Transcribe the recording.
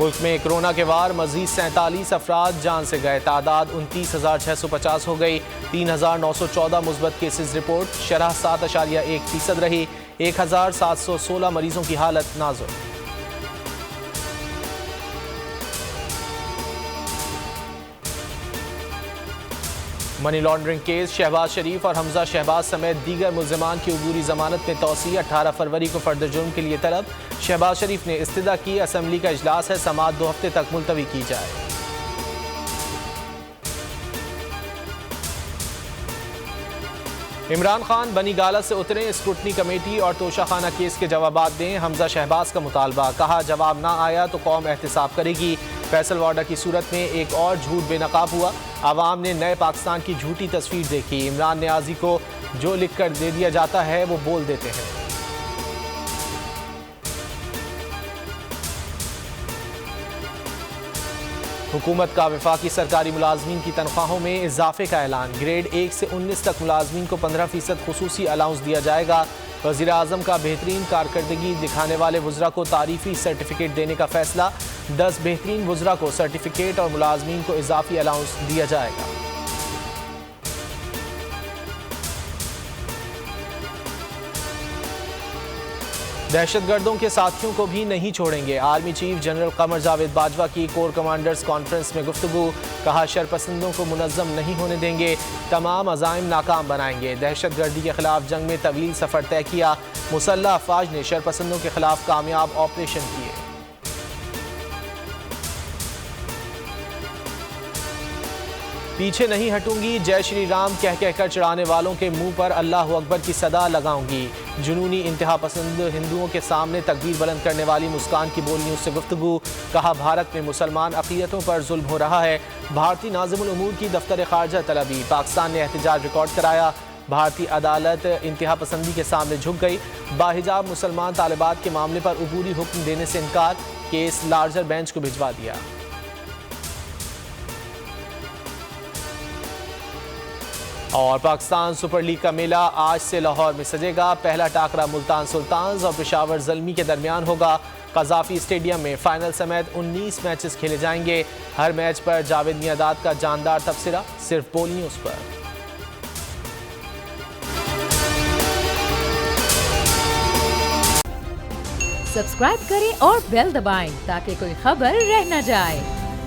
मुल्क में कोरोना के वार मजीद 47 अफराद जान से गए। तादाद 29,650 हो गई। 3,914 मुस्बत केसेस रिपोर्ट। शरह 7.1% रही। 1,716 मरीजों की हालत नाजुक। मनी लॉन्ड्रिंग केस शहबाज शरीफ और हमजा शहबाज समेत दीगर मुल्ज़िमान की अबूरी जमानत में तौसी। 18 फरवरी को फर्द जुर्म के लिए तलब। शहबाज शरीफ ने इस्तिदा की, असम्बली का इजलास है, समाअत 2 हफ्ते तक मुलतवी की जाए। इमरान खान बनी गाला से उतरे, स्क्रूटनी कमेटी और तोशाखाना केस के जवाबात दें। हमजा शहबाज का मुतालबा, कहा जवाब ना आया तो कौम एहतिसाब करेगी। फैसल वार्डा की सूरत में एक और झूठ बेनकाब हुआ। आवाम ने नए पाकिस्तान की झूठी तस्वीर देखी। इमरान न्याजी को जो लिख कर दे दिया जाता है वो बोल देते हैं। हुकूमत का वफाकी सरकारी मुलाजमीन की तनख्वाहों में इजाफे का ऐलान। ग्रेड 1 से 19 तक मुलाजमीन को 15% खुसूसी अलाउंस दिया जाएगा। वज़ीर आज़म का बेहतरीन कारकर्दगी दिखाने वाले वुज़रा को तारीफी सर्टिफिकेट देने का फैसला। 10 बेहतरीन वुज़रा को सर्टिफिकेट और मुलाजमीन को इजाफी अलाउंस दिया जाएगा। दहशतगर्दों के साथियों को भी नहीं छोड़ेंगे। Army chief general Qamar Javed Bajwa की कोर कमांडर्स कॉन्फ्रेंस में गुफ्तगू। कहा शरपसंदों को मुनज़्ज़म नहीं होने देंगे, तमाम अज़ाइम नाकाम बनाएंगे। दहशतगर्दी के खिलाफ जंग में तवील सफ़र तय किया। मुसल्लह अफवाज ने शरपसंदों के खिलाफ कामयाब ऑपरेशन किए। पीछे नहीं हटूंगी, जय श्री राम कह कहकर चढ़ाने वालों के मुंह पर अल्लाह अकबर की सदा लगाऊंगी। जुनूनी इंतहा पसंद हिंदुओं के सामने तकबीर बुलंद करने वाली मुस्कान की बोल न्यूज़ से गुफ्तगू। कहा भारत में मुसलमान अक़लियतों पर जुल्म हो रहा है। भारतीय नाज़िमुल उमूर की दफ्तर ख़ारजा तलबी। पाकिस्तान ने एहतजाज रिकॉर्ड कराया। भारतीय अदालत इंतहा पसंदी के सामने झुक गई। बाहिजाब मुसलमान तालिबात के मामले पर अबूरी हुक्म देने से इनकार। केस लार्जर बेंच को भिजवा दिया। और पाकिस्तान सुपर लीग का मेला आज से लाहौर में सजेगा। पहला टाकरा मुल्तान सुल्तान्स और पेशावर ज़ल्मी के दरमियान होगा। क़ज़ाफ़ी स्टेडियम में फाइनल समेत 19 मैचेस खेले जाएंगे। हर मैच पर जावेद मियादाद का जानदार तबसरा, सिर्फ बोल न्यूज़ पर। सब्सक्राइब करें और बेल दबाएं ताकि कोई खबर रह न जाए।